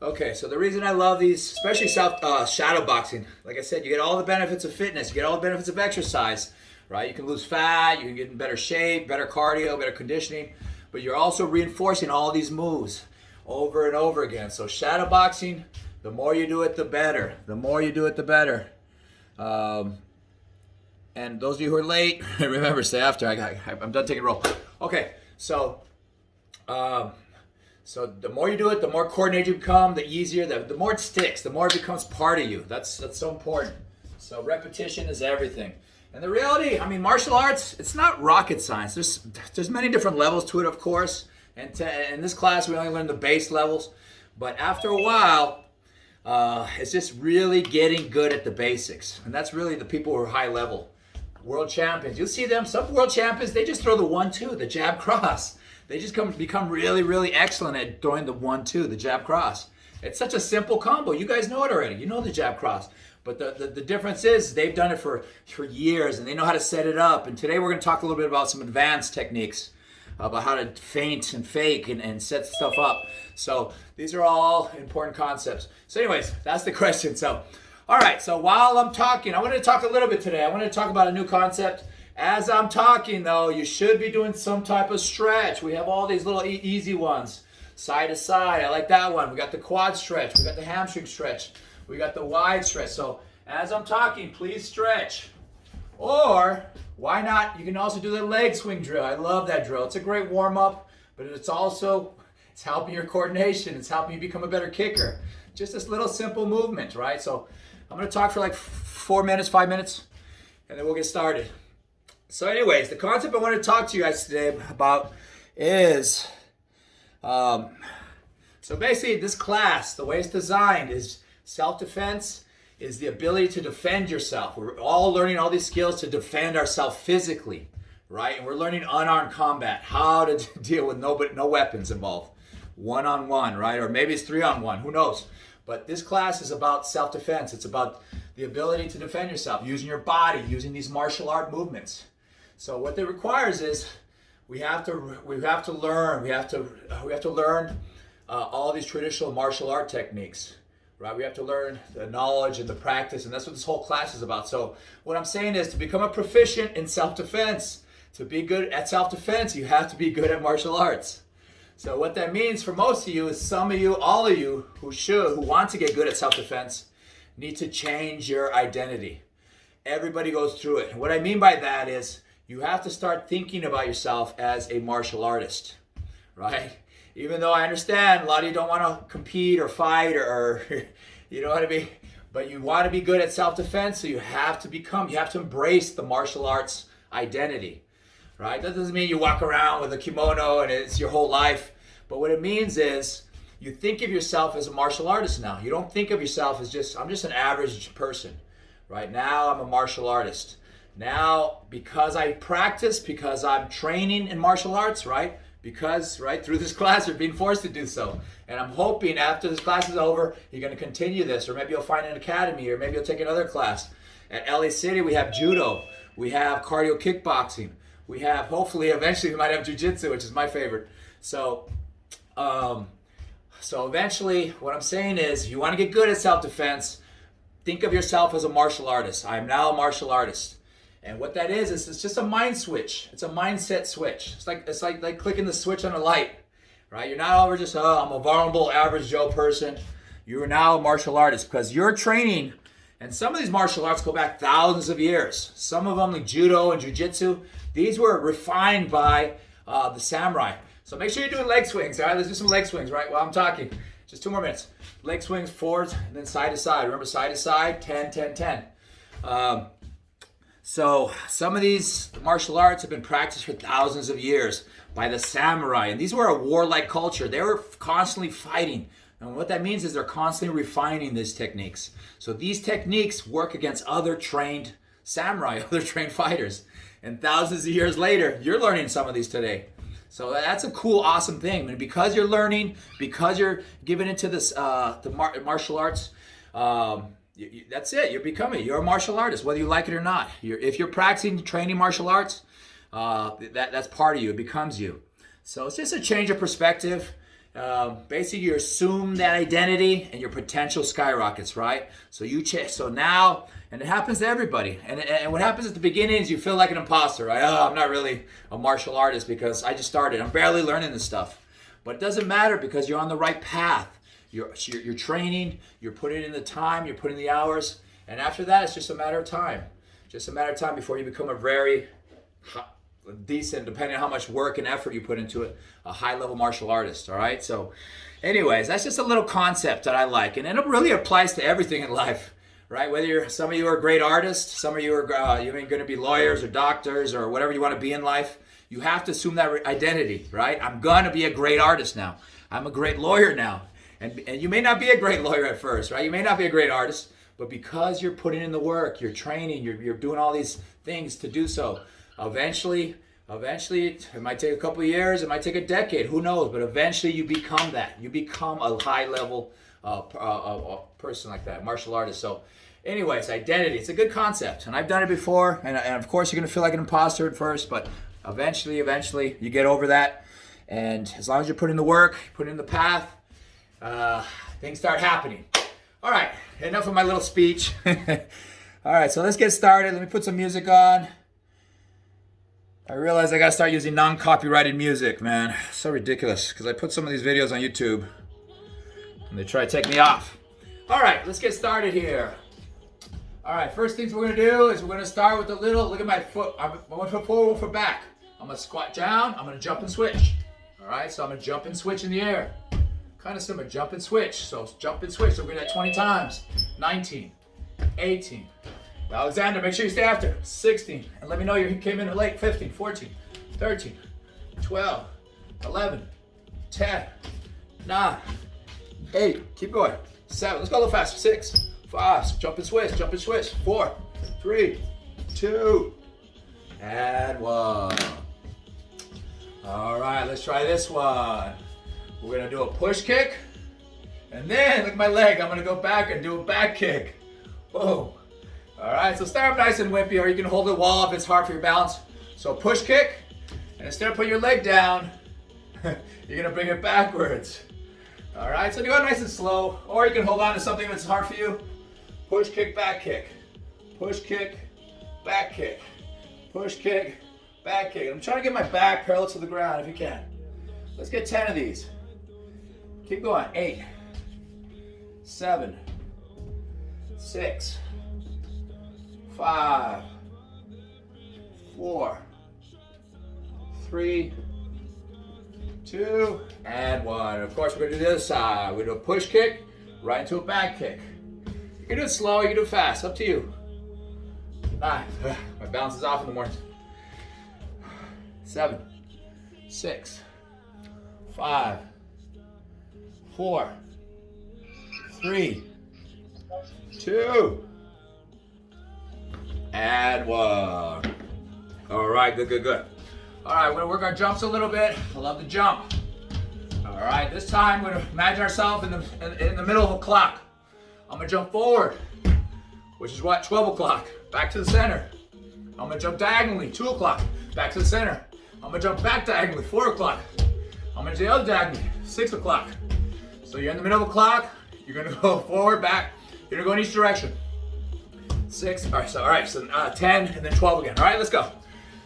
Okay, so the reason I love these, especially shadow boxing, like I said, you get all the benefits of fitness, you get all the benefits of exercise, right? You can lose fat, you can get in better shape, better cardio, better conditioning, but you're also reinforcing all these moves over and over again. So shadow boxing, the more you do it, the better. The more you do it, the better. Um, and those of you who are late, remember, stay after. I'm done taking a roll. Okay, um, so the more you do it, the more coordinated you become, the easier, the more it sticks, the more it becomes part of you. That's so important. So repetition is everything. And the reality, I mean, martial arts, it's not rocket science. There's many different levels to it, of course. And in this class, we only learn the base levels. But after a while, it's just really getting good at the basics. And that's really the people who are high level. World champions. You'll see them, some world champions, they just throw the 1-2, the jab cross. They just become really, really excellent at throwing the 1-2, the jab cross. It's such a simple combo. You guys know it already. You know the jab cross. But the difference is they've done it for years and they know how to set it up. And today we're going to talk a little bit about some advanced techniques about how to feint and fake and set stuff up. So these are all important concepts. So anyways, that's the question. So, all right. So while I'm talking, I wanted to talk a little bit today. I wanted to talk about a new concept. As I'm talking, though, you should be doing some type of stretch. We have all these little easy ones. Side to side. I like that one. We got the quad stretch. We got the hamstring stretch. We got the wide stretch. So as I'm talking, please stretch. Or why not? You can also do the leg swing drill. I love that drill. It's a great warm-up, but it's helping your coordination. It's helping you become a better kicker. Just this little simple movement, right? So I'm going to talk for like 4 minutes, 5 minutes, and then we'll get started. So anyways, the concept I want to talk to you guys today about is, so basically this class, the way it's designed is self-defense is the ability to defend yourself. We're all learning all these skills to defend ourselves physically, right? And we're learning unarmed combat, how to deal with no weapons involved. One-on-one, right? Or maybe it's 3-on-1, who knows? But this class is about self-defense. It's about the ability to defend yourself, using your body, using these martial art movements. So what that requires is we have to learn all these traditional martial art techniques, right? We have to learn the knowledge and the practice, and that's what this whole class is about. So what I'm saying is to become a proficient in self-defense, to be good at self-defense, you have to be good at martial arts. So what that means for most of you is some of you, all of you who want to get good at self-defense need to change your identity. Everybody goes through it. And what I mean by that is you have to start thinking about yourself as a martial artist, right? Even though I understand a lot of you don't want to compete or fight or you know what I mean? But you want to be good at self-defense, so you have to embrace the martial arts identity, right? That doesn't mean you walk around with a kimono and it's your whole life. But what it means is you think of yourself as a martial artist now. You don't think of yourself as I'm just an average person, right? Now I'm a martial artist. Now, because I practice, because I'm training in martial arts, right? Because, right, through this class, you're being forced to do so. And I'm hoping after this class is over, you're going to continue this, or maybe you'll find an academy, or maybe you'll take another class. At LA City, we have judo. We have cardio kickboxing. We have, hopefully, eventually, we might have jiu-jitsu, which is my favorite. So eventually, what I'm saying is, if you want to get good at self-defense, think of yourself as a martial artist. I am now a martial artist. And what that is it's just a mind switch. It's a mindset switch. It's like clicking the switch on a light, right? You're not over just, I'm a vulnerable average Joe person. You are now a martial artist because you're training, and some of these martial arts go back thousands of years. Some of them, like judo and jiu-jitsu, these were refined by the samurai. So make sure you're doing leg swings, all right? Let's do some leg swings, right, while I'm talking. Just 2 more minutes. Leg swings, forward, and then side to side. Remember, side to side, 10, 10, 10. So some of these martial arts have been practiced for thousands of years by the samurai. And these were a warlike culture. They were constantly fighting. And what that means is they're constantly refining these techniques. So these techniques work against other trained samurai, other trained fighters. And thousands of years later, you're learning some of these today. So that's a cool, awesome thing. And because you're learning, because you're giving into this, the martial arts, that's it. You're a martial artist, whether you like it or not. If you're practicing, training martial arts, that's part of you. It becomes you. So it's just a change of perspective. basically you assume that identity and your potential skyrockets, right? So so now, and it happens to everybody. And what happens at the beginning is you feel like an imposter, right? Oh, I'm not really a martial artist because I just started. I'm barely learning this stuff. But it doesn't matter because you're on the right path. You're training, you're putting in the time, you're putting in the hours. And after that, it's just a matter of time. Just a matter of time before you become a very decent, depending on how much work and effort you put into it, a high-level martial artist, all right? So anyways, that's just a little concept that I like. And it really applies to everything in life, right? Whether some of you are great artists, some of you are going to be lawyers or doctors or whatever you want to be in life, you have to assume that identity, right? I'm going to be a great artist now. I'm a great lawyer now. And you may not be a great lawyer at first, right? You may not be a great artist, but because you're putting in the work, you're training, you're doing all these things to do so, eventually, it might take a couple of years, it might take a decade, who knows, but eventually you become that. You become a high-level person like that, martial artist. So anyways, identity, it's a good concept, and I've done it before, and of course you're going to feel like an imposter at first, but eventually, you get over that, and as long as you're putting in the work, putting in the path, things start happening. All right, enough of my little speech. All right, so let's get started. Let me put some music on. I realize I gotta start using non-copyrighted music, man. So ridiculous, because I put some of these videos on YouTube, and they try to take me off. All right, let's get started here. All right, first things we're gonna do is we're gonna start with a little, look at my foot. I'm gonna put forward for back. I'm gonna squat down, I'm gonna jump and switch. All right, so I'm gonna jump and switch in the air. Kind of similar, jump and switch. So jump and switch, so we're gonna do that 20 times. 19, 18. Alexander, make sure you stay after. 16, and let me know you came in late. 15, 14, 13, 12, 11, 10, 9, 8, keep going. 7, let's go a little faster. 6, 5, jump and switch, 4, 3, 2, and 1. All right, let's try this one. We're gonna do a push kick, and then look at my leg. I'm gonna go back and do a back kick. Boom. All right, so start up nice and wimpy, or you can hold the wall if it's hard for your balance. So push kick, and instead of putting your leg down, you're gonna bring it backwards. All right, so do it nice and slow, or you can hold on to something that's hard for you. Push kick, back kick. Push kick, back kick. Push kick, back kick. I'm trying to get my back parallel to the ground if you can. Let's get 10 of these. Keep going. 8, 7, 6, 5, 4, 3, 2, and 1. Of course, we're going to do the other side. We're going to do a push kick right into a back kick. You can do it slow, you can do it fast. Up to you. 9. My balance is off in the morning. 7, 6, 5, 4, 3, 2, and 1. All right, good. All right, we're gonna work our jumps a little bit. I love to jump. All right, this time we're gonna imagine ourselves in the middle of a clock. I'm gonna jump forward, which is what, 12 o'clock, back to the center. I'm gonna jump diagonally, 2 o'clock, back to the center. I'm gonna jump back diagonally, 4 o'clock. I'm gonna do the other diagonally, 6 o'clock. So you're in the middle of a clock, you're gonna go forward, back, you're gonna go in each direction. 6, all right, so 10 and then 12 again. All right, let's go.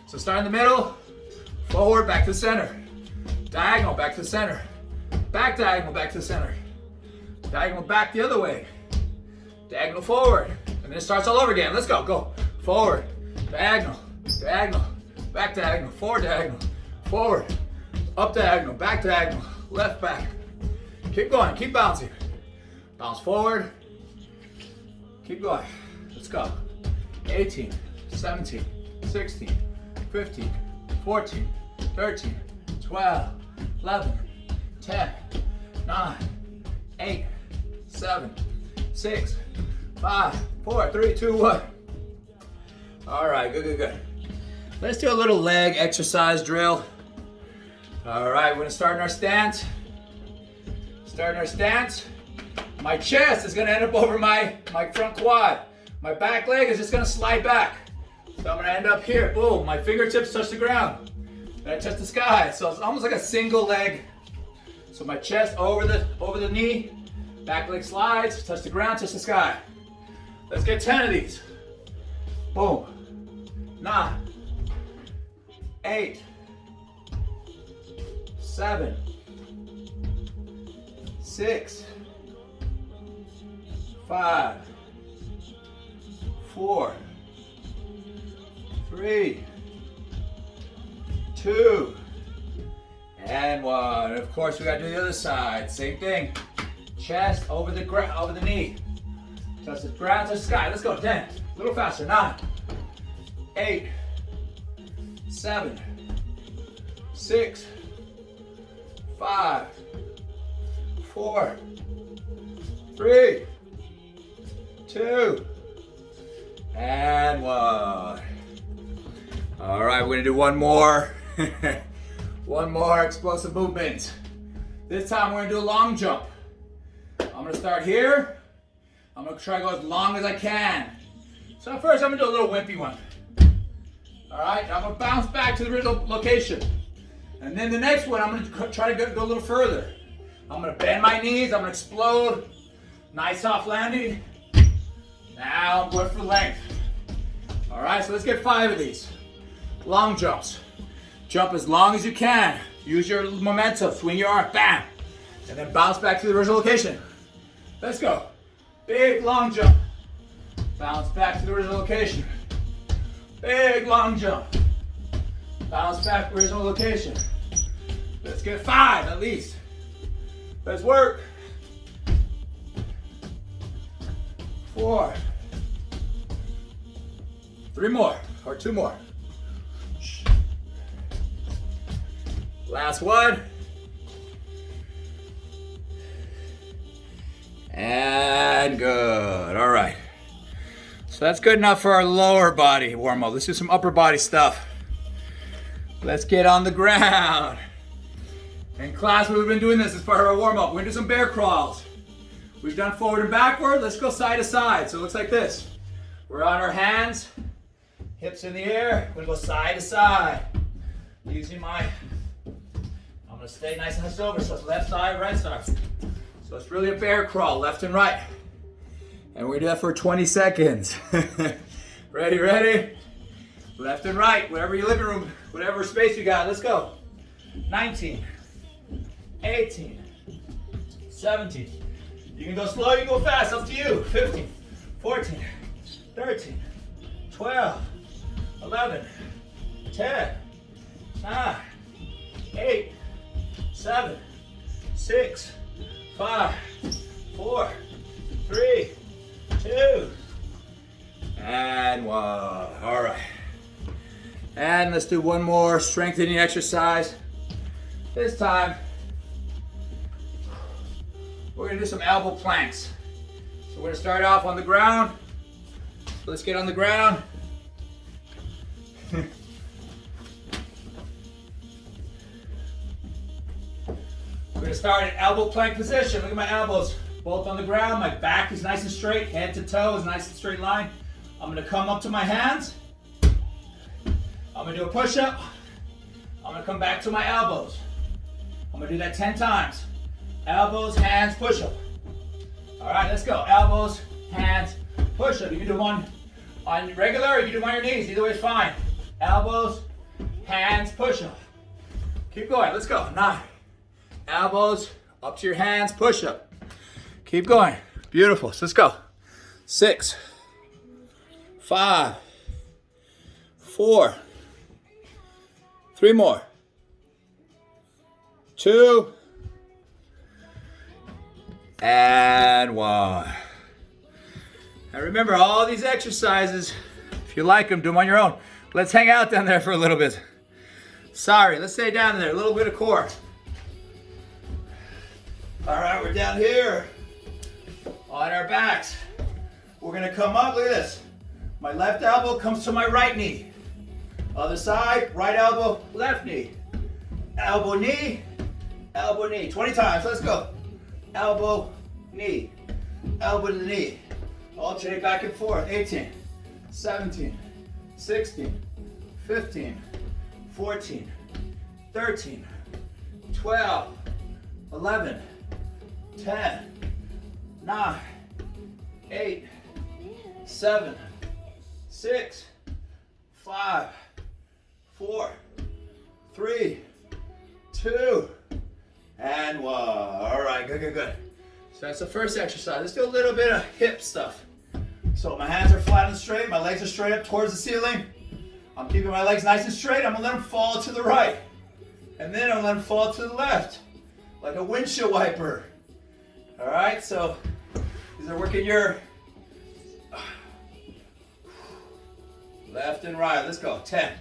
So start in the middle, forward, back to the center. Diagonal, back to the center. Back diagonal, back to the center. Diagonal back the other way. Diagonal forward. And then it starts all over again. Let's go, go. Forward, diagonal, diagonal, back diagonal, forward diagonal, forward, up diagonal, back diagonal, left back. Keep going, keep bouncing. Bounce forward. Keep going. Let's go. 18, 17, 16, 15, 14, 13, 12, 11, 10, 9, 8, 7, 6, 5, 4, 3, 2, 1. All right, good. Let's do a little leg exercise drill. All right, we're gonna start in our stance. My chest is gonna end up over my front quad. My back leg is just gonna slide back. So I'm gonna end up here, boom, my fingertips touch the ground. And I touch the sky. So it's almost like a single leg So my chest over the knee, back leg slides, touch the ground, touch the sky. Let's get 10 of these. Boom. 9, 8, 7, 6, 5, 4, 3, 2, and 1. Of course, we gotta do the other side. Same thing. Chest over the knee. Touch the ground, touch the sky. Let's go. 10. A little faster. 9, 8, 7, 6, 5, 4, 3, 2, and 1. All right, we're gonna do one more. One more explosive movement. This time we're gonna do a long jump. I'm gonna start here. I'm gonna try to go as long as I can. So first I'm gonna do a little wimpy one. All right, I'm gonna bounce back to the original location. And then the next one, I'm gonna try to go a little further. I'm gonna bend my knees, I'm gonna explode. Nice soft landing. Now I'm going for length. All right, so let's get 5 of these. Long jumps. Jump as long as you can. Use your momentum, swing your arm, bam. And then bounce back to the original location. Let's go. Big long jump. Bounce back to the original location. Big long jump. Bounce back to the original location. Let's get 5 at least. Let's work. 4. 3 more, or 2 more. Last one. And good. All right. So that's good enough for our lower body warm up. Let's do some upper body stuff. Let's get on the ground. In class, we've been doing this as part of our warm up. We're gonna do some bear crawls. We've done forward and backward. Let's go side to side. So it looks like this. We're on our hands, hips in the air. We're gonna go side to side. Using I'm gonna stay nice and hunched over. So it's left side, right side. So it's really a bear crawl, left and right. And we're gonna do that for 20 seconds. Ready? Left and right, whatever your living room, whatever space you got, let's go. 19, 18, 17. You can go slow, you can go fast, up to you. 15, 14, 13, 12, 11, 10, 9, 8, 7, 6, 5, 4, 3, 2, and 1. All right. And let's do one more strengthening exercise. This time, we're gonna do some elbow planks. So we're gonna start off on the ground. So let's get on the ground. We're gonna start in elbow plank position. Look at my elbows, both on the ground. My back is nice and straight, head to toe is nice and straight line. I'm gonna come up to my hands. I'm gonna do a push-up. I'm gonna come back to my elbows. I'm gonna do that 10 times. Elbows, hands, push-up. All right, let's go. Elbows, hands, push-up. You can do one on regular, or you can do one on your knees. Either way is fine. Elbows, hands, push-up. Keep going, let's go. 9. Elbows, up to your hands, push-up. Keep going, beautiful, so let's go. 6, 5, 4, 3 more, 2, and 1. Now remember, all these exercises, if you like them, do them on your own. Let's hang out down there for a little bit. Sorry, let's stay down there, a little bit of core. All right, we're down here on our backs. We're gonna come up, look at this. My left elbow comes to my right knee. Other side, right elbow, left knee. Elbow, knee, elbow, knee. 20 times, let's go. Elbow, knee, elbow to the knee. Alternate back and forth. 18, 17, 16, 15, 14, 13, 12, 11, 10, 9, 8, 7, 6, 5, 4, 3, 2, and 1. All right, good, good, good. So that's the first exercise. Let's do a little bit of hip stuff. So my hands are flat and straight, my legs are straight up towards the ceiling. I'm keeping my legs nice and straight. I'm gonna let them fall to the right. And then I'm gonna let them fall to the left, like a windshield wiper. All right, so these are working your left and right. Let's go. 10,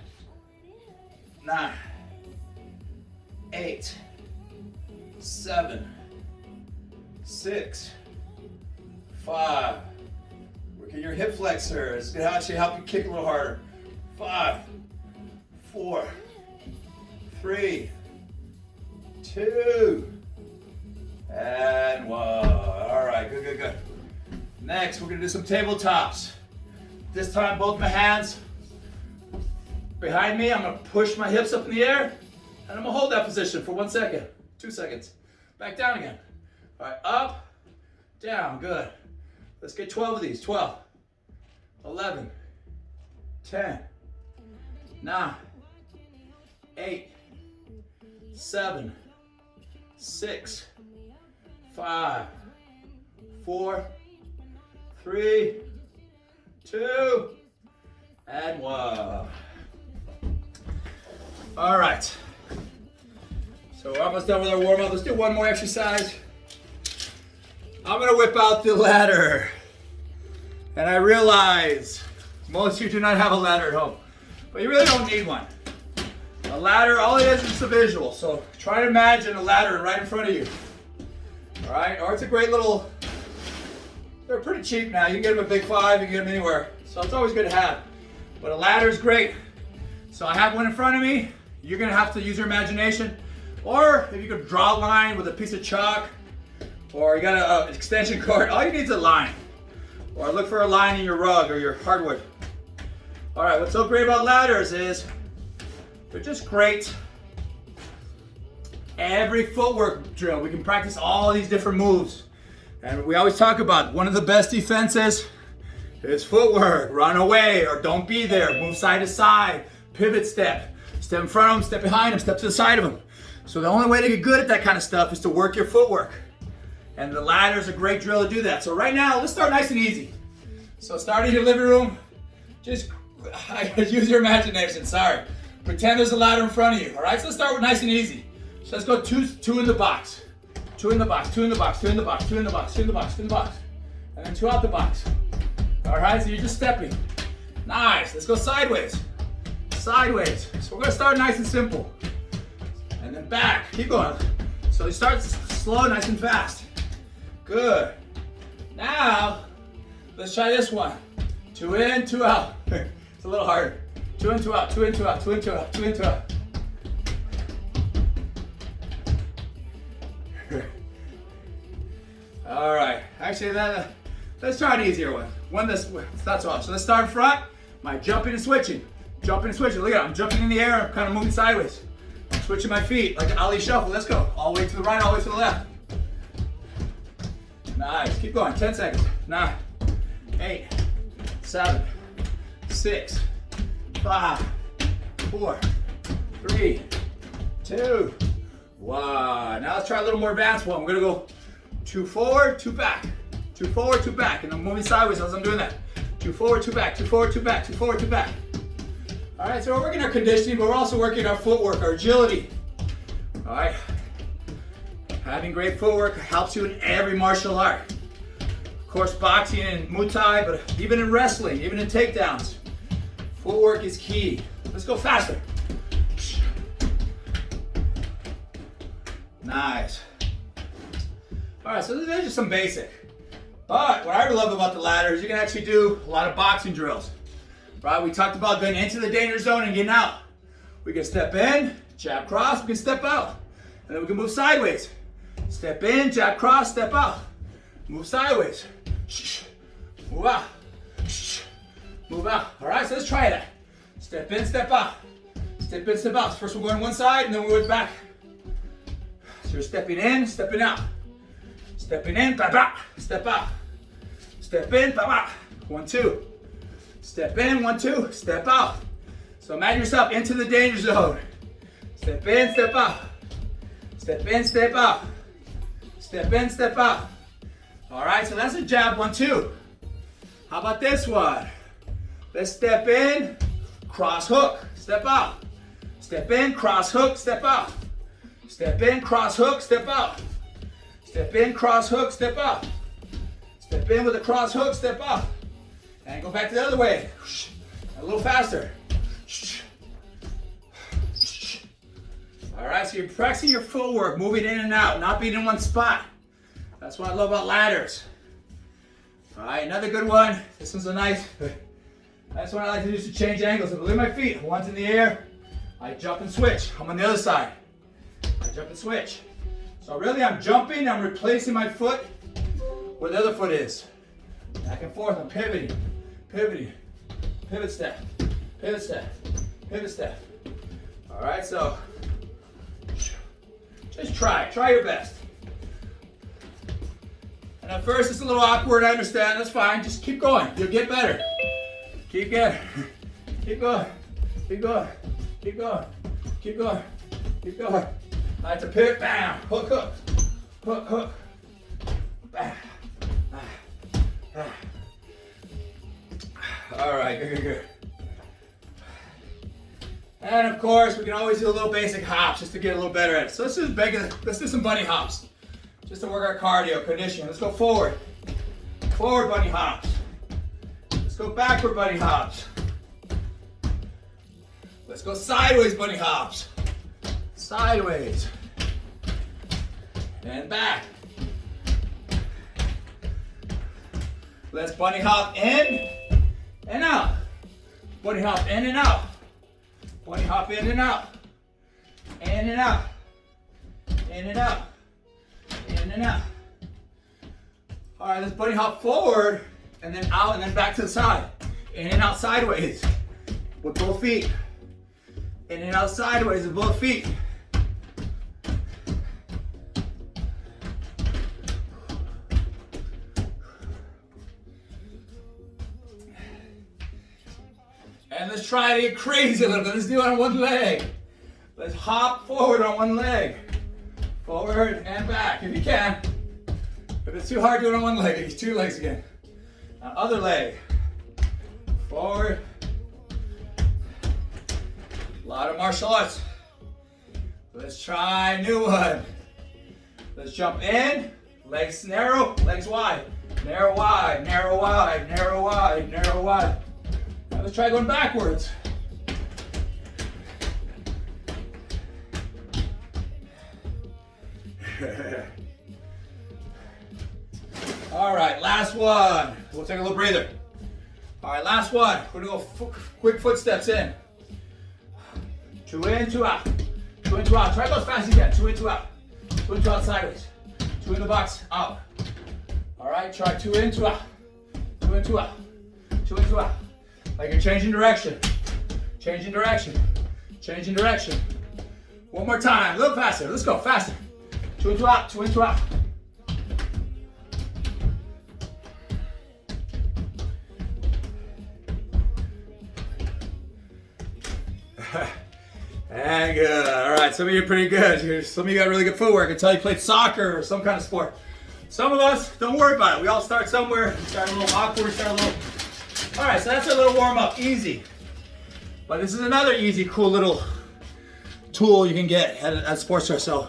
9, 8, 7, 6, 5. Working your hip flexors. It's gonna actually help you kick a little harder. 5, 4, 3, 2, and 1. All right, good, good, good. Next, we're gonna do some tabletops. This time, both my hands behind me. I'm gonna push my hips up in the air, and I'm gonna hold that position for 1 second, 2 seconds. Back down again. All right, up, down, good. Let's get 12 of these. 12, 11, 10, 9, 8, 7, 6, 5, 4, 3, 2, and 1. All right. So we're almost done with our warm-up. Let's do one more exercise. I'm gonna whip out the ladder. And I realize most of you do not have a ladder at home, but you really don't need one. A ladder, all it is a visual. So try to imagine a ladder right in front of you. All right, or it's a great little, they're pretty cheap now. You can get them at Big Five, you can get them anywhere. So it's always good to have. But a ladder is great. So I have one in front of me. You're gonna have to use your imagination. Or if you could draw a line with a piece of chalk, or you got an extension cord, all you need is a line. Or look for a line in your rug or your hardwood. All right, what's so great about ladders is they're just great. Every footwork drill, we can practice all these different moves. And we always talk about one of the best defenses is footwork. Run away or don't be there. Move side to side. Pivot step. Step in front of them, step behind them, step to the side of them. So the only way to get good at that kind of stuff is to work your footwork. And the ladder is a great drill to do that. So right now, let's start nice and easy. So start in your living room. Just use your imagination, sorry. Pretend there's a ladder in front of you, all right? So let's start with nice and easy. So let's go two in the box. Two in the box, two in the box, two in the box, two in the box, two in the box, two in the box. And then two out the box. All right, so you're just stepping. Nice, let's go sideways. Sideways. So we're gonna start nice and simple. And then back, keep going. So you start slow, nice and fast. Good. Now, let's try this one. Two in, two out. It's a little harder. Two in, two out, two in, two out, two in, two out, two in, two out. All right, actually let's try an easier one. One that's not so hard. So let's start in front. My jumping and switching. Jumping and switching. Look at it, I'm jumping in the air, I'm kind of moving sideways. I'm switching my feet like an Ali shuffle. Let's go. All the way to the right, all the way to the left. Nice, keep going, 10 seconds. 9, 8, 7, 6, 5, 4, 3, 2, 1. Now let's try a little more advanced one. We're gonna go 2 forward, 2 back. 2 forward, 2 back. And I'm moving sideways as I'm doing that. 2 forward, 2 back, 2 forward, 2 back, 2 forward, 2 back. All right, so we're working our conditioning, but we're also working our footwork, our agility. All right. Having great footwork helps you in every martial art. Of course, boxing and Muay Thai, but even in wrestling, even in takedowns, footwork is key. Let's go faster. Nice. All right, so this is just some basic. But what I really love about the ladder is you can actually do a lot of boxing drills. Right, we talked about going into the danger zone and getting out. We can step in, jab cross, we can step out. And then we can move sideways. Step in, jab cross, step out. Move sideways. Move out. Move out. All right, so let's try that. Step in, step out. Step in, step out. First we're going one side and then we're going back. So you're stepping in, stepping out. Stepping in, ba ba, step out. Step in, ba ba, 1, 2. Step in, 1, 2, step out. So imagine yourself into the danger zone. Step in, step out. Step in, step out. Step in, step out. All right, so that's a jab, 1, 2. How about this one? Let's step in, cross hook, step out. Step in, cross hook, step out. Step in, cross hook, step out. Step in, cross hook, step out. Step in with a cross hook, step out. And go back the other way. A little faster. All right, so you're practicing your footwork, moving in and out, not being in one spot. That's what I love about ladders. All right, another good one. This one's a nice. That's what I like to do is to change angles. If I leave my feet, one's in the air, I jump and switch. I'm on the other side. I jump and switch. So really I'm jumping, I'm replacing my foot where the other foot is. Back and forth, I'm pivoting, pivoting, pivot step, pivot step, pivot step. All right, so just try your best. And at first it's a little awkward, I understand, that's fine. Just keep going, you'll get better. Keep going, keep going, keep going, keep going, keep going, keep going. I like to pivot, bam, hook, hook, hook, hook, bam, bam. All right, good, good, good. And of course, we can always do a little basic hops just to get a little better at it. So let's do some bunny hops, just to work our cardio, conditioning. Let's go forward, forward bunny hops. Let's go backward bunny hops. Let's go sideways bunny hops. Sideways. And back. Let's bunny hop in and out. Bunny hop in and out. Bunny hop in and out. In and out. In and out. In and out. All right, let's bunny hop forward and then out and then back to the side. In and out sideways with both feet. In and out sideways with both feet. And let's try to get crazy a little bit. Let's do it on one leg. Let's hop forward on one leg. Forward and back if you can. If it's too hard, do it on one leg. Use 2 legs again. Now, other leg. Forward. A lot of martial arts. Let's try a new one. Let's jump in. Legs narrow, legs wide. Narrow, wide, narrow, wide, narrow, wide, narrow, wide. Now let's try going backwards. All right, last one. We'll take a little breather. All right, last one. We're gonna go quick footsteps in. 2 in, 2 out. 2 in, 2 out. Try to go as fast as you can. 2 in, 2 out. 2 in, 2 out sideways. 2 in the box, out. All right, try 2 in, 2 out. 2 in, 2 out. 2 in, 2 out. Like you're changing direction. Changing direction. Changing direction. One more time, a little faster. Let's go, faster. 2 in, 2 out. 2 in, 2 out. And good. All right, some of you are pretty good. Some of you got really good footwork until you played soccer or some kind of sport. Some of us, don't worry about it. We all start somewhere. Start a little awkward, start a little. All right, so that's a little warm up, easy. But this is another easy, cool little tool you can get at a sports store. So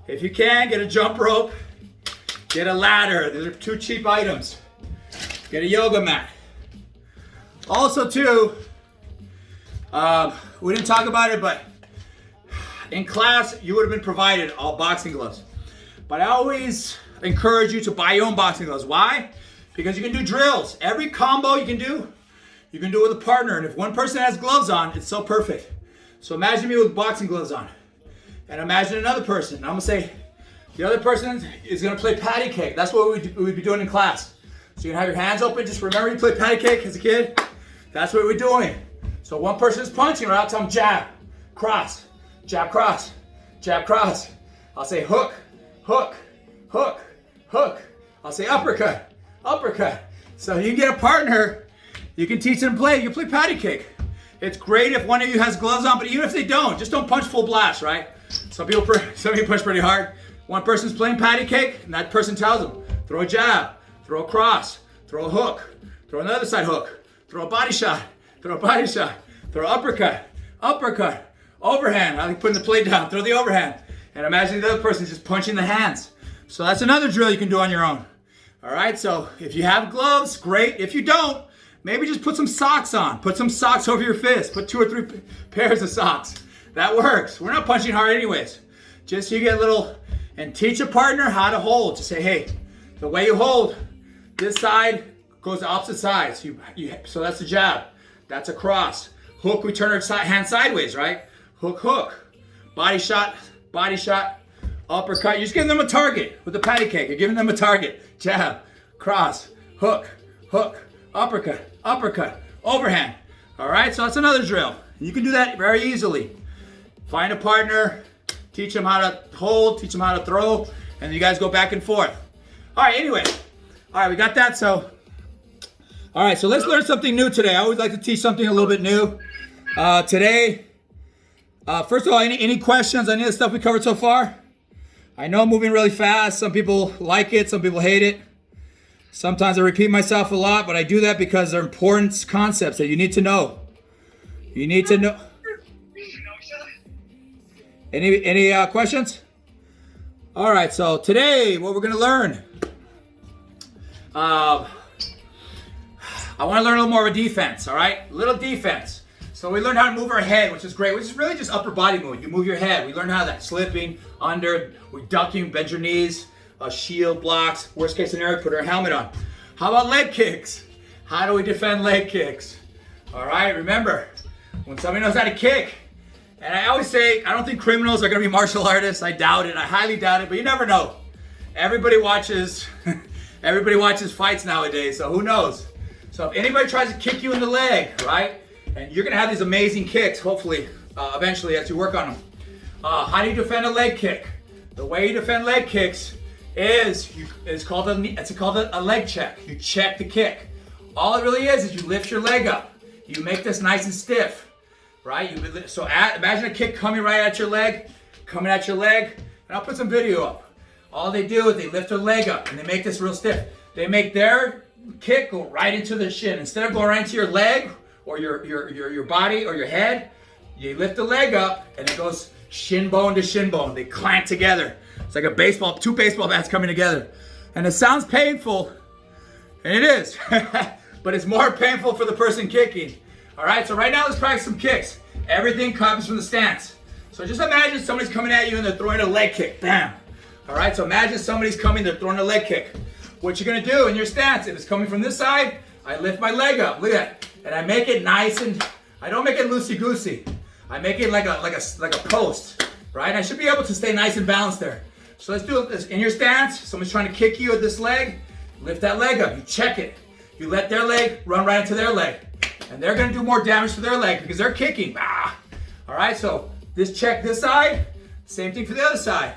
if you can, get a jump rope, get a ladder. These are 2 cheap items. Get a yoga mat. Also too, we didn't talk about it, but in class, you would have been provided all boxing gloves. But I always encourage you to buy your own boxing gloves. Why? Because you can do drills. Every combo you can do it with a partner. And if one person has gloves on, it's so perfect. So imagine me with boxing gloves on. And imagine another person. I'm gonna say, the other person is gonna play patty cake. That's what we'd be doing in class. So you can have your hands open. Just remember you played patty cake as a kid. That's what we're doing. So one person is punching, or I'll tell them jab, cross, jab, cross, jab, cross, I'll say hook, hook, hook, hook. I'll say uppercut, uppercut. So you can get a partner, you can teach them to play. You play patty cake. It's great if one of you has gloves on, but even if they don't, just don't punch full blast, right? Some people punch pretty hard. One person's playing patty cake, and that person tells them, throw a jab, throw a cross, throw a hook, throw another side hook, throw a body shot, throw a body shot, throw uppercut, uppercut, overhand. I like putting the plate down, throw the overhand. And imagine the other person's just punching the hands. So that's another drill you can do on your own. All right, so if you have gloves, great. If you don't, maybe just put some socks on. Put some socks over your fist. Put 2 or 3 pairs of socks. That works. We're not punching hard anyways. Just so you get a little, and teach a partner how to hold. Just say, hey, the way you hold, this side goes to opposite sides. So that's a jab. That's a cross. Hook, we turn our hand sideways, right? Hook, hook. Body shot, uppercut. You're just giving them a target with the patty cake. You're giving them a target. Jab, cross, hook, hook, uppercut, uppercut, overhand. All right, so that's another drill. You can do that very easily. Find a partner, teach them how to hold, teach them how to throw, and you guys go back and forth. All right, anyway. All right, we got that. So, all right, so let's learn something new today. I always like to teach something a little bit new. Today, first of all, any questions on any of the stuff we covered so far? I know I'm moving really fast. Some people like it, some people hate it. Sometimes I repeat myself a lot, but I do that because they're important concepts that you need to know. You need to know. Any questions? All right, so today what we're going to learn, I want to learn a little more of a defense, all right? A little defense. So we learned how to move our head, which is great, which is really just upper body movement. You move your head. We learned how that slipping, under, we ducking, bend your knees, shield blocks. Worst case scenario, put our helmet on. How about leg kicks? How do we defend leg kicks? All right, remember, when somebody knows how to kick, and I always say, I don't think criminals are going to be martial artists. I doubt it. I highly doubt it, but you never know. Everybody watches fights nowadays, so who knows? So if anybody tries to kick you in the leg, right, and you're going to have these amazing kicks, hopefully, eventually, as you work on them. How do you defend a leg kick? The way you defend leg kicks is it's called a leg check. You check the kick. All it really is you lift your leg up. You make this nice and stiff, right? Imagine a kick coming right at your leg, and I'll put some video up. All they do is they lift their leg up and they make this real stiff. They make their kick go right into the shin. Instead of going right into your leg or your body or your head, you lift the leg up and it goes shin bone to shin bone. They clank together. It's like two baseball bats coming together. And it sounds painful, and it is, but it's more painful for the person kicking. All right, so right now let's practice some kicks. Everything comes from the stance. So just imagine somebody's coming at you and they're throwing a leg kick, bam. All right, so imagine somebody's coming, they're throwing a leg kick. What you're gonna do in your stance, if it's coming from this side, I lift my leg up, look at that. And I make it nice and, I don't make it loosey-goosey. I make it like a post, right? I should be able to stay nice and balanced there. So let's do this. In your stance, someone's trying to kick you with this leg, lift that leg up, you check it. You let their leg run right into their leg. And they're gonna do more damage to their leg because they're kicking. All right, so check this side, same thing for the other side.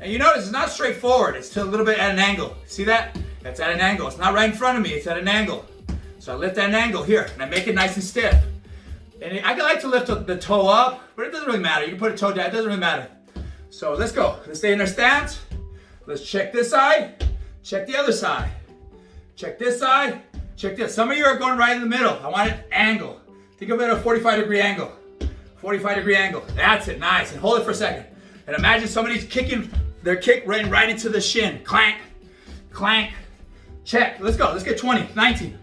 And you notice it's not straightforward, it's a little bit at an angle. See that? It's at an angle. It's not right in front of me, it's at an angle. So I lift that angle here, and I make it nice and stiff. And I like to lift the toe up, but it doesn't really matter. You can put a toe down, it doesn't really matter. So let's go. Let's stay in our stance. Let's check this side, check the other side. Check this side, check this. Some of you are going right in the middle. I want it angle. Think of it at a 45-degree angle. 45-degree angle. That's it, nice. And hold it for a second. And imagine somebody's kicking their kick right into the shin. Clank, clank, check. Let's go. Let's get 20, 19,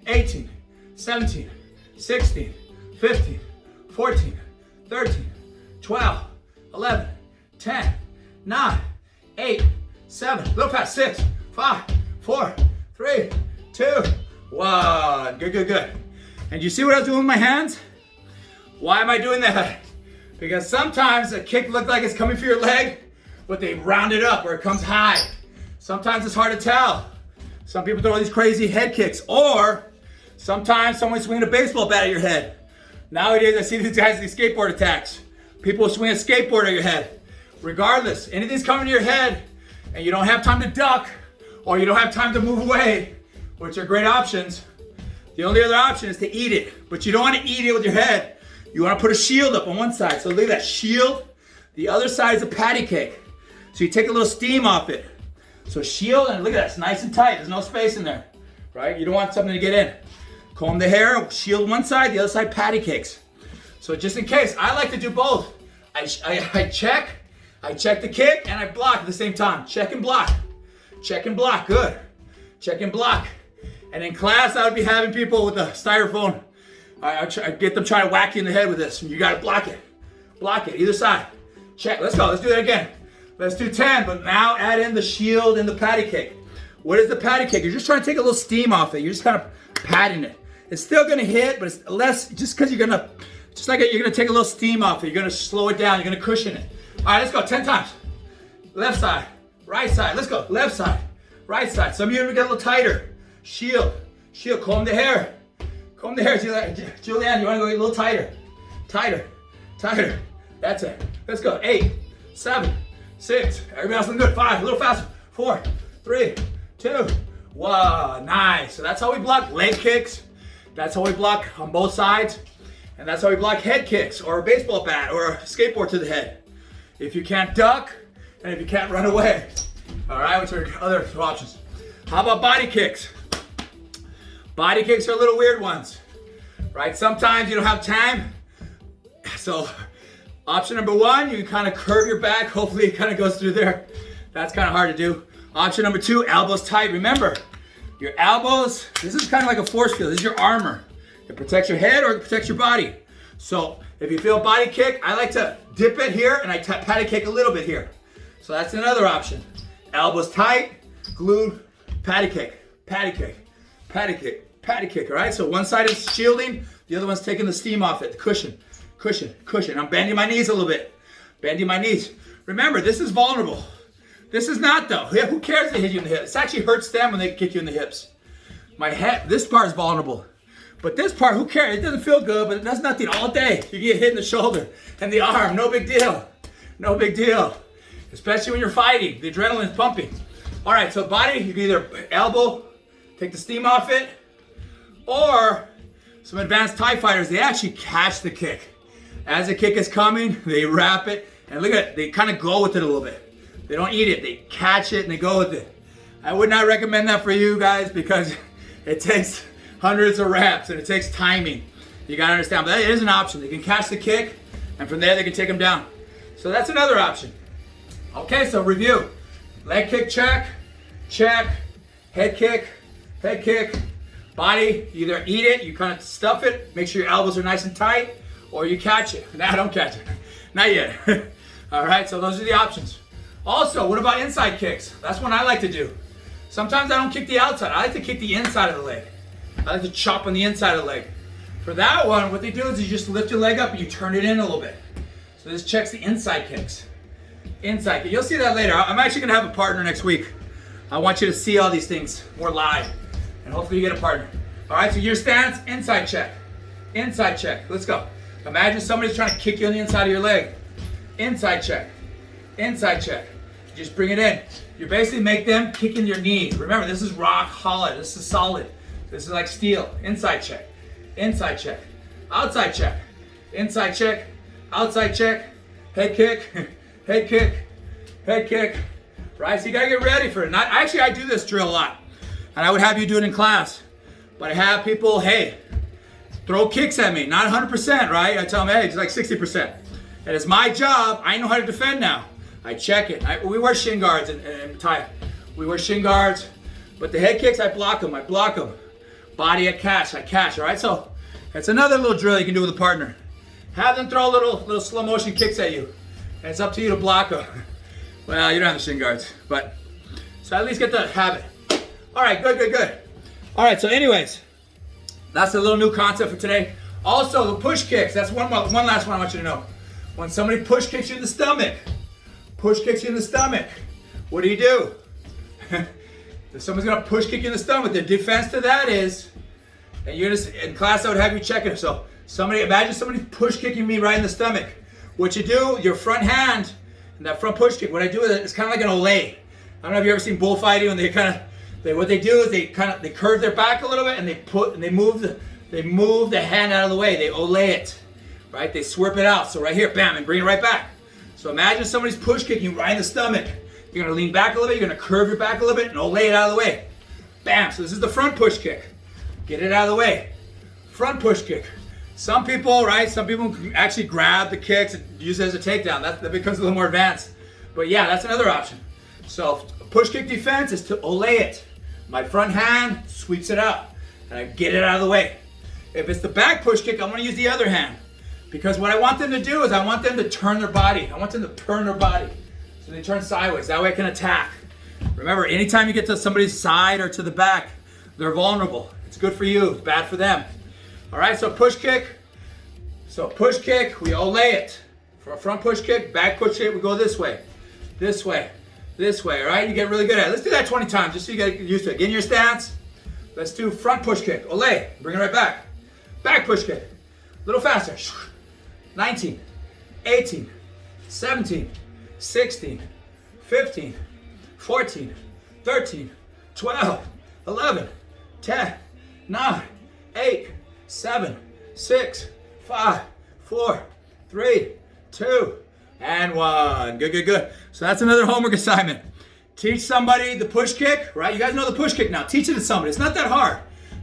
18, 17, 16, 15, 14, 13, 12, 11, 10, 9, 8, 7, a little past 6, 5, 4, 3, 2, 1. Good, good, good. And you see what I was doing with my hands? Why am I doing that? Because sometimes a kick looks like it's coming for your leg, but they round it up or it comes high. Sometimes it's hard to tell. Some people throw these crazy head kicks, or sometimes someone's swinging a baseball bat at your head. Nowadays, I see these guys, these skateboard attacks. People swing a skateboard at your head. regardless, anything's coming to your head and you don't have time to duck or you don't have time to move away, which are great options, the only other option is to eat it. But you don't want to eat it with your head. You want to put a shield up on one side. So look at that shield. The other side is a patty cake. So you take a little steam off it. So shield, and look at that, it's nice and tight. There's no space in there, right? You don't want something to get in. Comb the hair, shield one side, the other side patty cakes. So just in case, I like to do both. I check the kick, and I block at the same time. Check and block, good. Check and block. And in class, I would be having people with a styrofoam. I get them trying to whack you in the head with this. You gotta block it, either side. Check, let's go, let's do that again. Let's do 10, but now add in the shield and the patty cake. What is the patty cake? You're just trying to take a little steam off it. You're just kind of patting it. It's still gonna hit, but it's less, just because you're gonna take a little steam off it. You're gonna slow it down, you're gonna cushion it. All right, let's go, 10 times. Left side, right side, let's go. Left side, right side. Some of you get a little tighter. Shield, comb the hair. Julianne, you wanna go a little tighter. Tighter. That's it. Let's go, 8, 7, 6, everybody else looking good. 5, a little faster. 4, 3, 2, 1, nice. So that's how we block leg kicks. That's how we block on both sides. And that's how we block head kicks or a baseball bat or a skateboard to the head. If you can't duck and if you can't run away. All right, which are other options. How about body kicks? Body kicks are little weird ones, right? Sometimes you don't have time. So option number 1, you can kind of curve your back. Hopefully it kind of goes through there. That's kind of hard to do. Option number 2, elbows tight. Remember, your elbows, this is kind of like a force field. This is your armor. It protects your head or it protects your body. So if you feel body kick, I like to dip it here and I patty kick a little bit here. So that's another option. Elbows tight, glued, patty kick, all right? So one side is shielding, the other one's taking the steam off it, the cushion. I'm bending my knees a little bit. Remember, this is vulnerable. This is not though. Who cares if they hit you in the hips? It actually hurts them when they kick you in the hips. My head, this part is vulnerable. But this part, who cares? It doesn't feel good, but it does nothing all day. You get hit in the shoulder and the arm, no big deal. Especially when you're fighting, the adrenaline's pumping. All right, so body, you can either elbow, take the steam off it, or some advanced TIE fighters, they actually catch the kick. As the kick is coming, they wrap it, and look at it, they kind of go with it a little bit. They don't eat it, they catch it and they go with it. I would not recommend that for you guys because it takes hundreds of reps and it takes timing. You gotta understand, but that is an option. They can catch the kick and from there they can take them down. So that's another option. Okay, so review. Leg kick, check. Head kick. Body, you either eat it, you kind of stuff it, make sure your elbows are nice and tight, or you catch it. Nah, don't catch it. Not yet. All right, so those are the options. Also, what about inside kicks? That's one I like to do. Sometimes I don't kick the outside. I like to kick the inside of the leg. I like to chop on the inside of the leg. For that one, what they do is you just lift your leg up and you turn it in a little bit. So this checks the inside kicks. Inside kick. You'll see that later. I'm actually going to have a partner next week. I want you to see all these things more live. And hopefully you get a partner. All right, so your stance, inside check. Let's go. Imagine somebody's trying to kick you on the inside of your leg. Inside check. Just bring it in. You basically make them kick in your knees. Remember, this is rock hollow. This is solid. This is like steel. Inside check. Outside check. Inside check. Outside check. Head kick. Right? So you gotta get ready for it. And I do this drill a lot. And I would have you do it in class. But I have people, hey, throw kicks at me. Not 100%, right? I tell them, hey, it's like 60%. And it's my job. I know how to defend now. I check it. We wear shin guards and tie. We wear shin guards. But the head kicks, I block them. Body, I catch, all right? So that's another little drill you can do with a partner. Have them throw little slow motion kicks at you. And it's up to you to block them. Well, you don't have the shin guards, but so at least get the habit. All right, good. All right, so anyways, that's a little new concept for today. Also, the push kicks, that's one last one I want you to know. When somebody push kicks you in the stomach, what do you do? If someone's gonna push kick you in the stomach, the defense to that is, and you're just, in class I would have you check it. So imagine somebody push kicking me right in the stomach. What you do, your front hand And that front push kick, what I do with it is kind of like an Olay. I don't know if you've ever seen bullfighting when what they do is they curve their back a little bit and they move the hand out of the way. They Olay it, right? They swerve it out. So right here, bam, and bring it right back. So imagine somebody's push kicking you right in the stomach. You're gonna lean back a little bit, you're gonna curve your back a little bit and Olay it out of the way. Bam, so this is the front push kick. Get it out of the way. Front push kick. Some people actually grab the kicks and use it as a takedown. That becomes a little more advanced. But yeah, that's another option. So push kick defense is to Olay it. My front hand sweeps it out and I get it out of the way. If it's the back push kick, I'm gonna use the other hand. Because what I want them to do is I want them to turn their body. I want them to turn their body. So they turn sideways. That way I can attack. Remember, anytime you get to somebody's side or to the back, they're vulnerable. It's good for you, it's bad for them. All right, so push kick. So push kick, we Olay it. For a front push kick, back push kick, we go this way, this way, this way, all right? You get really good at it. Let's do that 20 times just so you get used to it. Get in your stance. Let's do front push kick, Olay, bring it right back. Back push kick, a little faster. 19, 18, 17, 16, 15, 14, 13, 12, 11, 10, 9, 8, 7, 6, 5, 4, 3, 2, and 1. Good, good, good. So that's another homework assignment. Teach somebody the push kick, right? You guys know the push kick now. Teach it to somebody. It's not that hard.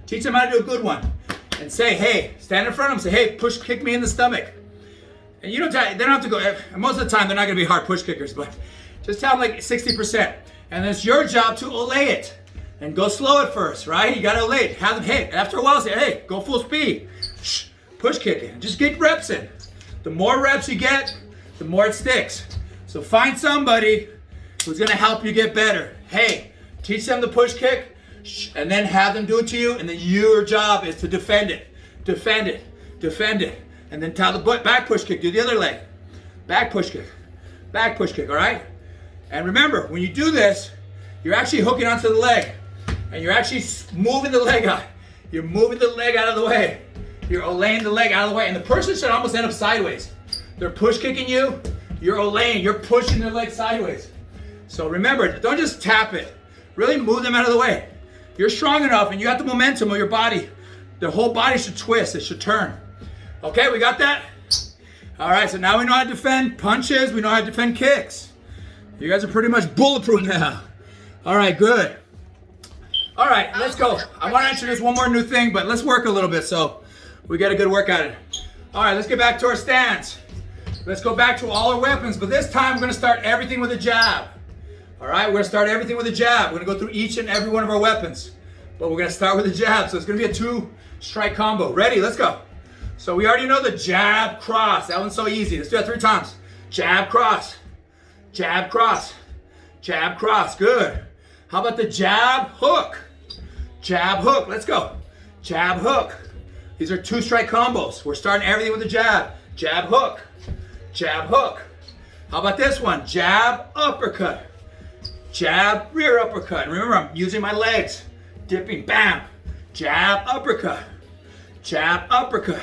Teach them how to do a good one. And say, hey, stand in front of them. Say, hey, push kick me in the stomach. And they don't have to go, most of the time they're not going to be hard push kickers, but just tell them like 60%. And it's your job to Olay it. And go slow at first, right? You got to Olay it. Have them hit. After a while, say, hey, go full speed. Push kick it. Just get reps in. The more reps you get, the more it sticks. So find somebody who's going to help you get better. Hey, teach them the push kick, and then have them do it to you, and then your job is to defend it. Defend it. Defend it. And then tell the back push kick, do the other leg. Back push kick, all right? And remember, when you do this, you're actually hooking onto the leg. And you're actually moving the leg out. You're moving the leg out of the way. You're Olaying the leg out of the way. And the person should almost end up sideways. They're push kicking you, you're Olaying, you're pushing their leg sideways. So remember, don't just tap it. Really move them out of the way. You're strong enough and you got the momentum of your body. The whole body should twist, it should turn. Okay, we got that? All right, so now we know how to defend punches, we know how to defend kicks. You guys are pretty much bulletproof now. All right, good. All right, let's go. I want to introduce one more new thing, but let's work a little bit so we get a good work at it. All right, let's get back to our stance. Let's go back to all our weapons, but this time we're going to start everything with a jab. All right, we're going to start everything with a jab. We're going to go through each and every one of our weapons, but we're going to start with a jab, so it's going to be a 2-strike combo. Ready? Let's go. So we already know the jab, cross. That one's so easy. Let's do that 3 times. Jab, cross. Jab, cross. Jab, cross. Good. How about the jab, hook? Jab, hook. Let's go. Jab, hook. These are 2-strike combos. We're starting everything with a jab. Jab, hook. Jab, hook. How about this one? Jab, uppercut. Jab, rear uppercut. And remember, I'm using my legs. Dipping, bam. Jab, uppercut. Jab, uppercut.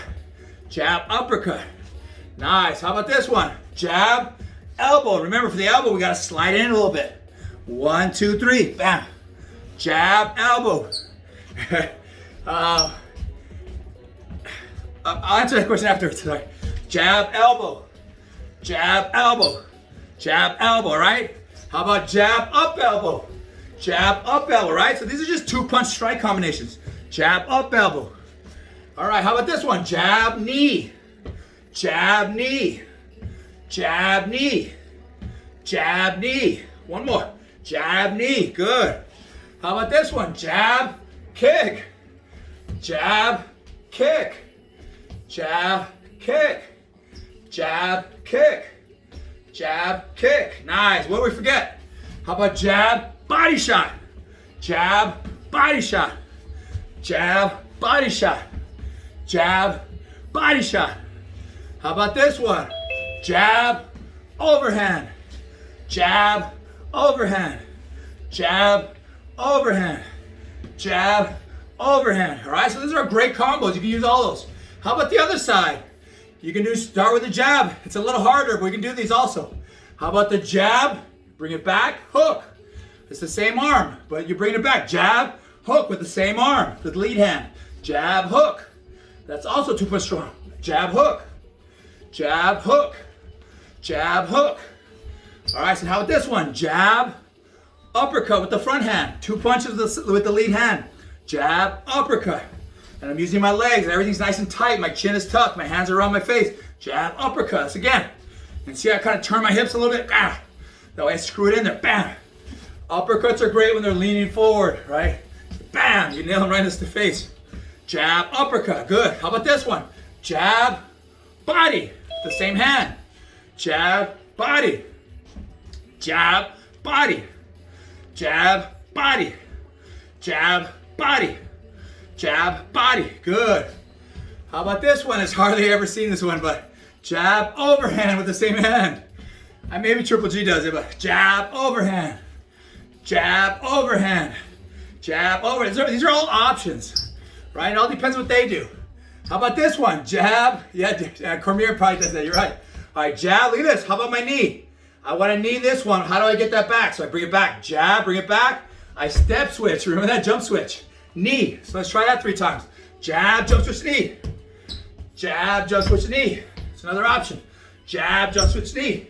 Jab, uppercut. Nice. How about this one? Jab, elbow. Remember, for the elbow, we got to slide in a little bit. 1, 2, 3. Bam. Jab, elbow. I'll answer that question afterwards. Sorry. Jab, elbow. Jab, elbow. Jab, elbow, right? How about jab, up, elbow? Jab, up, elbow, right? So these are just 2-punch strike combinations. Jab, up, elbow. All right, how about this one? Jab, knee. Jab, knee. Jab, knee. Jab, knee. One more. Jab, knee. Good. How about this one? Jab, kick. Jab, kick. Jab, kick. Jab, kick. Jab, kick. Nice. What did we forget? How about jab, body shot? Jab, body shot. Jab, body shot. Jab, body shot. How about this one? Jab, overhand. Jab, overhand. Jab, overhand. Jab, overhand. All right, so these are great combos. You can use all those. How about the other side? You can start with a jab. It's a little harder, but we can do these also. How about the jab? Bring it back, hook. It's the same arm, but you bring it back. Jab, hook with the same arm, the lead hand. Jab, hook. That's also 2-punch strong. Jab, hook. Jab, hook. Jab, hook. All right, so how about this one? Jab, uppercut with the front hand. 2 punches with the lead hand. Jab, uppercut. And I'm using my legs. Everything's nice and tight. My chin is tucked. My hands are around my face. Jab, uppercuts. Again. And see, I kind of turn my hips a little bit. That way I screw it in there. Bam. Uppercuts are great when they're leaning forward, right? Bam. You nail them right in the face. Jab, uppercut. Good. How about this one? Jab, body. The same hand. Jab, body. Jab, body. Jab, body. Jab, body. Jab, body. Good. How about this one? It's hardly ever seen this one, but jab, overhand with the same hand. Maybe Triple G does it, but jab, overhand. Jab, overhand. Jab, overhand. These are all options, right? It all depends what they do. How about this one? Jab. Yeah, Cormier probably does that. You're right. All right, jab. Look at this. How about my knee? I want to knee this one. How do I get that back? So I bring it back. Jab, bring it back. I step switch. Remember that jump switch? Knee. So let's try that 3 times. Jab, jump switch, knee. Jab, jump switch, knee. It's another option. Jab, jump switch, knee.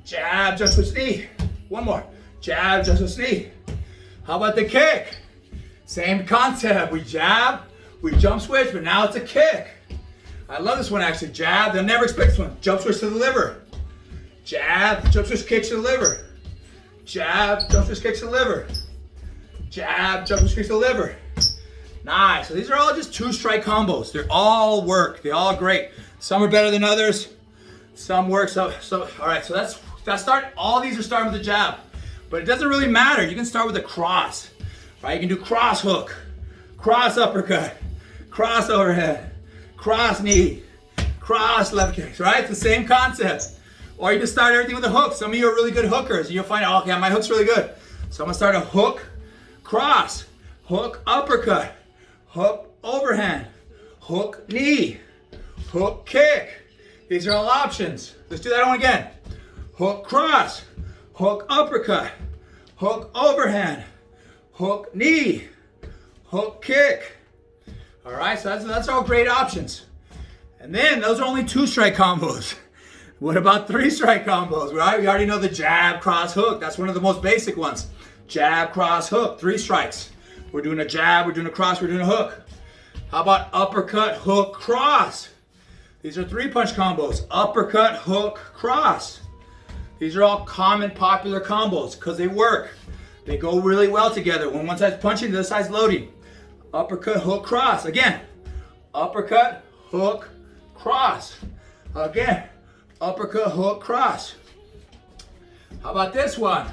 Jab, jump switch, knee. One more. Jab, jump switch, knee. How about the kick? Same concept. We jab, we jump switch, but now it's a kick. I love this one actually. Jab, they'll never expect this one. Jump switch to the liver. Jab, jump switch, kicks to the liver. Jab, jump switch, kicks to the liver. Jab, jump switch, kicks to the liver. Nice. So these are all just 2-strike combos. They all work. They're all great. Some are better than others. Some work. So all right. So that's start. All these are starting with the jab, but it doesn't really matter. You can start with a cross, right? You can do cross hook, cross uppercut, cross overhead, cross knee, cross left kicks, right? It's the same concept. Or you can start everything with a hook. Some of you are really good hookers, and you'll find, oh, yeah, my hook's really good. So I'm gonna start a hook, cross, hook, uppercut, hook, overhand, hook, knee, hook, kick. These are all options. Let's do that one again. Hook, cross, hook, uppercut, hook, overhand, hook, knee, hook, kick. All right, so that's all great options. And then those are only 2-strike combos. What about 3-strike combos, right? We already know the jab, cross, hook. That's one of the most basic ones. Jab, cross, hook, 3 strikes. We're doing a jab, we're doing a cross, we're doing a hook. How about uppercut, hook, cross? These are 3-punch combos. Uppercut, hook, cross. These are all common, popular combos because they work. They go really well together. When one side's punching, the other side's loading. Uppercut, hook, cross. Again, uppercut, hook, cross. Again, uppercut, hook, cross. How about this one?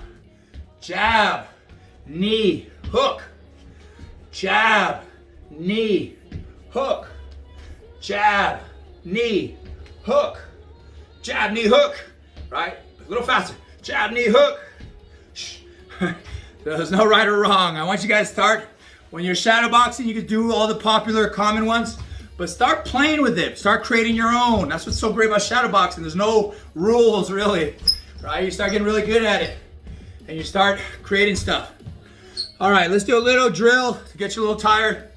Jab, knee, hook. Jab, knee, hook. Jab, knee, hook. Jab, knee, hook. Right? A little faster. Jab, knee, hook. There's no right or wrong. I want you guys to start. When you're shadow boxing, you can do all the popular, common ones. But start playing with it. Start creating your own. That's what's so great about shadow boxing. There's no rules, really. Right? You start getting really good at it. And you start creating stuff. All right, let's do a little drill to get you a little tired.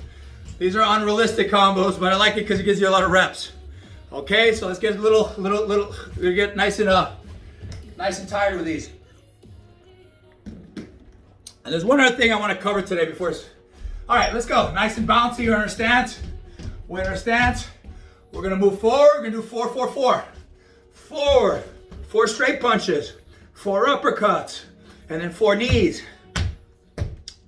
These are unrealistic combos, but I like it because it gives you a lot of reps. Okay, so let's get a little, we get nice and tired with these. And there's one other thing I want to cover today before. All right, let's go. Nice and bouncy. You're in our stance. We're in our stance. We're gonna move forward. We're gonna do 4, 4, 4. Forward. 4 straight punches. 4 uppercuts. And then 4 knees.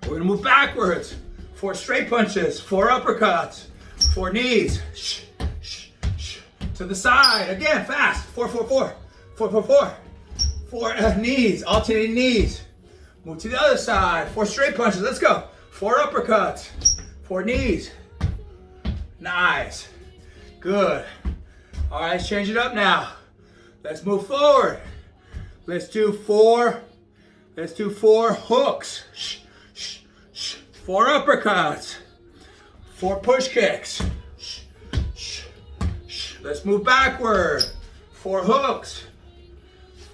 We're gonna move backwards. 4 straight punches. 4 uppercuts. 4 knees. Shh, shh, shh. To the side. Again, fast. 4, 4, 4. 4, 4, 4. 4 knees. Alternating knees. Move to the other side. 4 straight punches. Let's go. 4 uppercuts. 4 knees. Nice. Good. All right, let's change it up now. Let's move forward. Let's do 4 hooks. Shh, shh, shh. 4 uppercuts. 4 push kicks. Shh, shh, shh. Let's move backward. 4 hooks.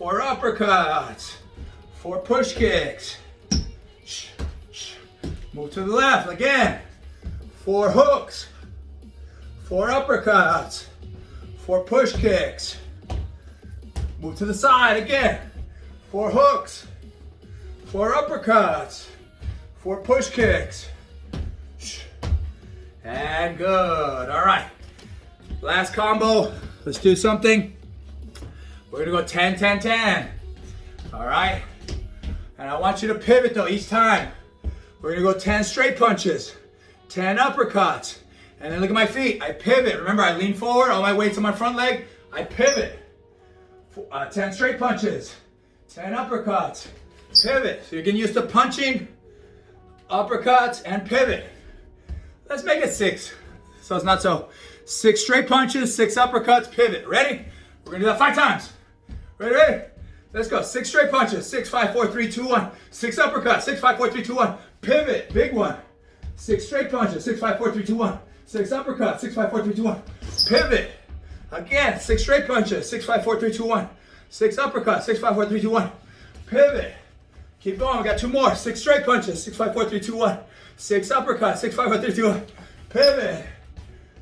4 uppercuts, 4 push kicks. Move to the left again. 4 hooks, 4 uppercuts, 4 push kicks. Move to the side again. 4 hooks, 4 uppercuts, 4 push kicks. And good. All right. Last combo. Let's do something. We're gonna go 10, 10, 10. All right. And I want you to pivot though each time. We're gonna go 10 straight punches, 10 uppercuts, and then look at my feet. I pivot. Remember, I lean forward, all my weight's on my front leg. I pivot. 10 straight punches, 10 uppercuts, pivot. So you're getting used to punching, uppercuts, and pivot. Let's make it 6. So it's not so. 6 straight punches, 6 uppercuts, pivot. Ready? We're gonna do that 5 times. Ready? Let's go. 6 straight punches. 6, 5, 4, 3, 2, 1. 6 uppercuts. 6, 5, 4, 3, 2, 1. Pivot. Big one. 6 straight punches. 6, 5, 4, 3, 2, 1. 6 uppercuts. 6, 5, 4, 3, 2, 1. Pivot. Again. 6 straight punches. 6, 5, 4, 3, 2, 1. 6 uppercuts. 6, 5, 4, 3, 2, 1. Pivot. Keep going. We got 2 more. 6 straight punches. 6, 5, 4, 3, 2, 1. 6 uppercuts. 6, 5, 4, 3, 2, 1. Pivot.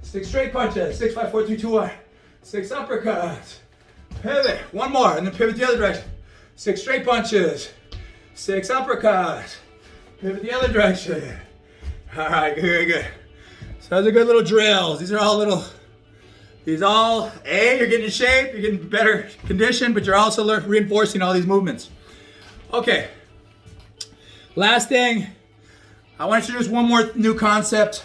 6 straight punches. 6, 5, 4, 3, 2, 1. 6 uppercuts. Pivot. 1 more, and then pivot the other direction. 6 straight punches. 6 uppercuts. Pivot the other direction. All right, good. So those are good little drills. These are all little, you're getting in shape, you're getting better condition, but you're also reinforcing all these movements. Okay. Last thing, I want to introduce one more new concept.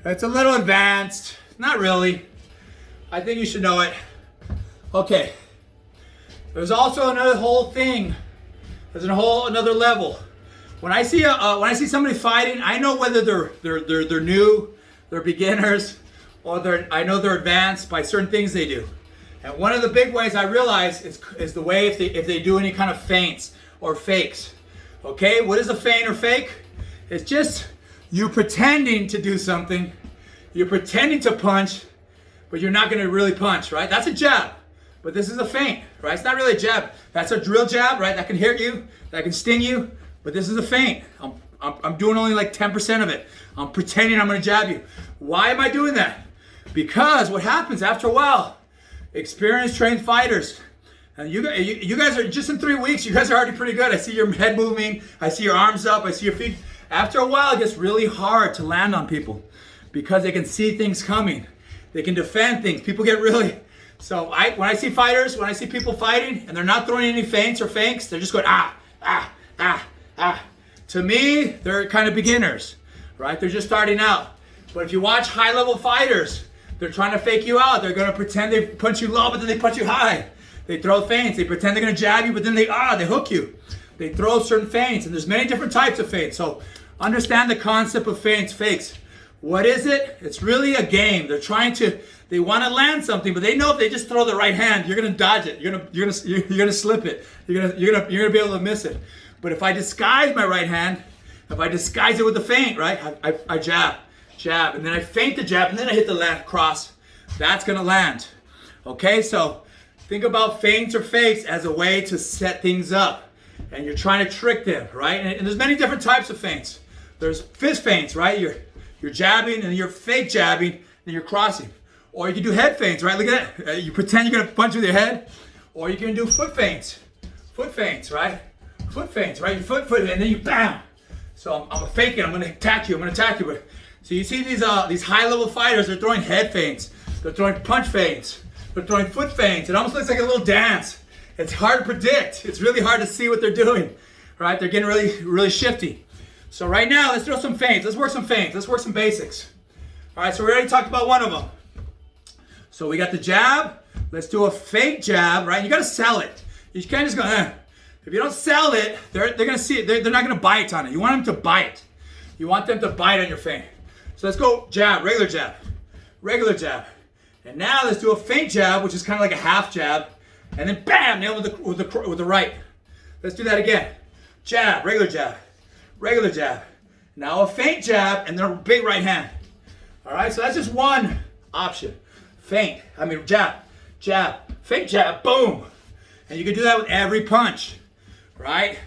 It's a little advanced. Not really. I think you should know it. Okay. There's also another whole thing. There's another level. When I see somebody fighting, I know whether they're new, they're beginners, or I know they're advanced by certain things they do. And one of the big ways I realize is the way if they do any kind of feints or fakes. Okay, what is a feint or fake? It's just you pretending to do something. You're pretending to punch, but you're not going to really punch, right? That's a jab. But this is a feint, right? It's not really a jab. That's a drill jab, right? That can hurt you, that can sting you, but this is a feint. I'm doing only like 10% of it. I'm pretending I'm gonna jab you. Why am I doing that? Because what happens after a while, experienced trained fighters, and you guys are just in 3 weeks, you guys are already pretty good. I see your head moving, I see your arms up, I see your feet. After a while, it gets really hard to land on people because they can see things coming. They can defend things. People get really, so when I see people fighting and they're not throwing any feints or fakes, they're just going To me, they're kind of beginners, right? They're just starting out. But if you watch high-level fighters, they're trying to fake you out. They're going to pretend they punch you low, but then they punch you high. They throw feints. They pretend they're going to jab you, but then they hook you. They throw certain feints, and there's many different types of feints. So understand the concept of feints, fakes. What is it? It's really a game. They want to land something, but they know if they just throw the right hand, you're going to dodge it. You're going to slip it. You're going to be able to miss it. But if I disguise my right hand, if I disguise it with the feint, right? I jab, and then I feint the jab, and then I hit the land cross. That's gonna land. Okay, so think about feints or fakes as a way to set things up. And you're trying to trick them, right? And there's many different types of feints. There's fist feints, right? You're jabbing, and you're fake jabbing, and you're crossing. Or you can do head feints, right? Look at that. You pretend you're gonna punch with your head. Or you can do foot feints. Foot feints, right? Foot feints, right? Your foot, and then you bam. So I'm faking. I'm gonna attack you. But so you see these high-level fighters. They're throwing head feints. They're throwing punch feints. They're throwing foot feints. It almost looks like a little dance. It's hard to predict. It's really hard to see what they're doing, right? They're getting really, really shifty. So right now, let's throw some feints. Let's work some feints. Let's work some basics. All right. So we already talked about one of them. So we got the jab. Let's do a fake jab, right? You gotta sell it. You can't just go. If you don't sell it, they're gonna see it. They're not gonna bite on it. You want them to bite. You want them to bite on your feint. So let's go jab, regular jab. And now let's do a feint jab, which is kind of like a half jab, and then bam, nail with the right. Let's do that again. Jab, regular jab. Now a feint jab, and then a big right hand. All right, so that's just one option. Jab, feint jab, boom. And you can do that with every punch, right?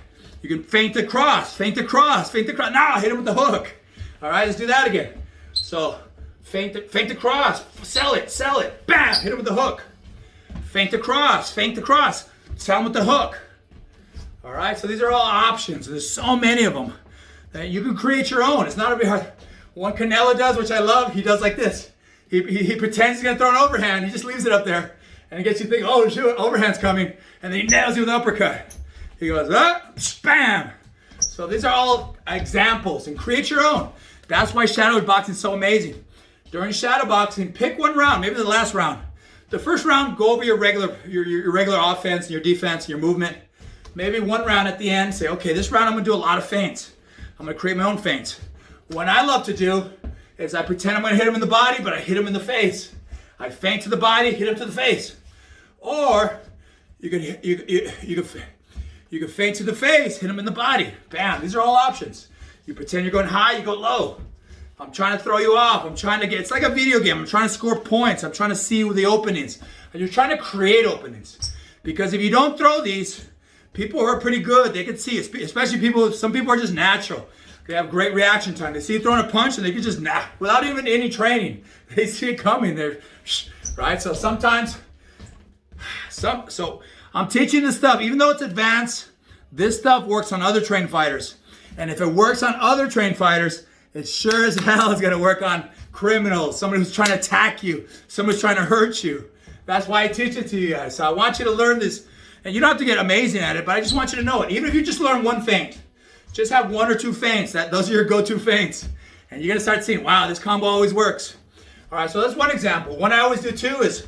You can feint the cross, feint the cross, feint the cross. Now hit him with the hook. All right, let's do that again. So feint the cross, sell it, bam, hit him with the hook. Feint the cross, sell him with the hook. All right, so these are all options. There's so many of them that you can create your own. It's not a big hard. One Canelo does, which I love, he does like this. He pretends he's gonna throw an overhand, he just leaves it up there, and it gets you thinking, oh shoot, overhand's coming, and then he nails you with an uppercut. He goes, bam. So these are all examples, and create your own. That's why shadow boxing is so amazing. During shadow boxing, pick one round, maybe the last round. The first round, go over your regular offense, your defense, your movement. Maybe one round at the end, say, okay, this round I'm gonna do a lot of feints. I'm gonna create my own feints. What I love to do is I pretend I'm gonna hit him in the body, but I hit him in the face. I feint to the body, hit him to the face. Or you can feint to the face, hit him in the body. Bam, these are all options. You pretend you're going high, you go low. I'm trying to throw you off. I'm trying to it's like a video game. I'm trying to score points. I'm trying to see the openings. And you're trying to create openings. Because if you don't throw these, people who are pretty good, they can see it. Especially some people are just natural. They have great reaction time. They see you throwing a punch and they can just, without even any training, they see it coming. Right? So sometimes, so I'm teaching this stuff, even though it's advanced, this stuff works on other trained fighters. And if it works on other trained fighters, it sure as hell is going to work on criminals, somebody who's trying to attack you, somebody's trying to hurt you. That's why I teach it to you guys. So I want you to learn this, and you don't have to get amazing at it, but I just want you to know it. Even if you just learn one feint, just have one or two feints. Those are your go-to feints. And you're going to start seeing, wow, this combo always works. All right, so that's one example. One I always do too is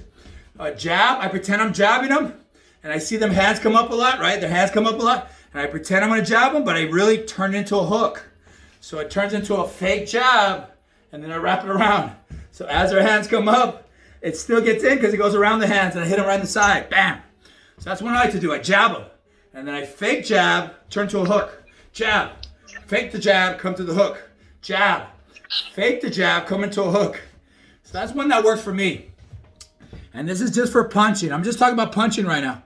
a jab. I pretend I'm jabbing them, and I see them hands come up a lot, right? Their hands come up a lot, and I pretend I'm going to jab them, but I really turn it into a hook. So it turns into a fake jab, and then I wrap it around. So as their hands come up, it still gets in because it goes around the hands, and I hit them right in the side. Bam. So that's what I like to do. I jab them, and then I fake jab, turn to a hook. Jab. Fake the jab, come to the hook. Jab. Fake the jab, come into a hook. So that's one that works for me. And this is just for punching. I'm just talking about punching right now.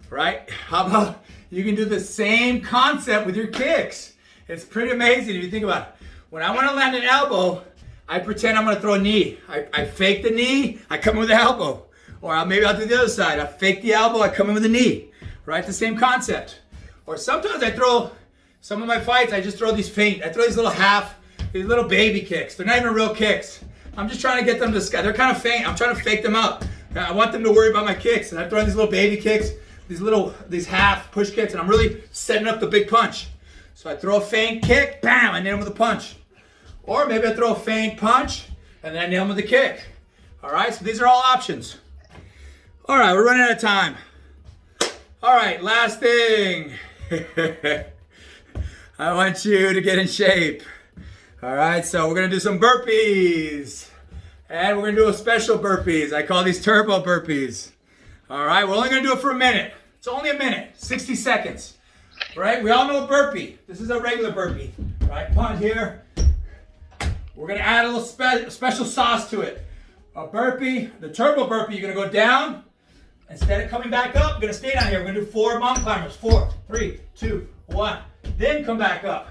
Right? How about you can do the same concept with your kicks? It's pretty amazing if you think about it. When I want to land an elbow, I pretend I'm going to throw a knee. I fake the knee, I come in with the elbow. Or maybe I'll do the other side. I fake the elbow, I come in with the knee. Right? The same concept. Or sometimes I throw, some of my fights, I just throw these feint. I throw these little baby kicks. They're not even real kicks. I'm just trying to get them to, they're kind of feint. I'm trying to fake them out. I want them to worry about my kicks. And I'm throwing these little baby kicks, these half push kicks, and I'm really setting up the big punch. So I throw a feint kick, bam, I nail him with a punch. Or maybe I throw a feint punch, and then I nail him with a kick. All right, so these are all options. All right, we're running out of time. All right, last thing. I want you to get in shape. All right, so we're gonna do some burpees. And we're gonna do a special burpees. I call these turbo burpees. All right, we're only gonna do it for a minute. It's only a minute, 60 seconds. Right, we all know a burpee. This is a regular burpee. Right, punch here. We're gonna add a little special sauce to it. A burpee, the turbo burpee, you're gonna go down. Instead of coming back up, you're gonna stay down here. We're gonna do 4 mountain climbers. 4, 3, 2, 1. Then come back up.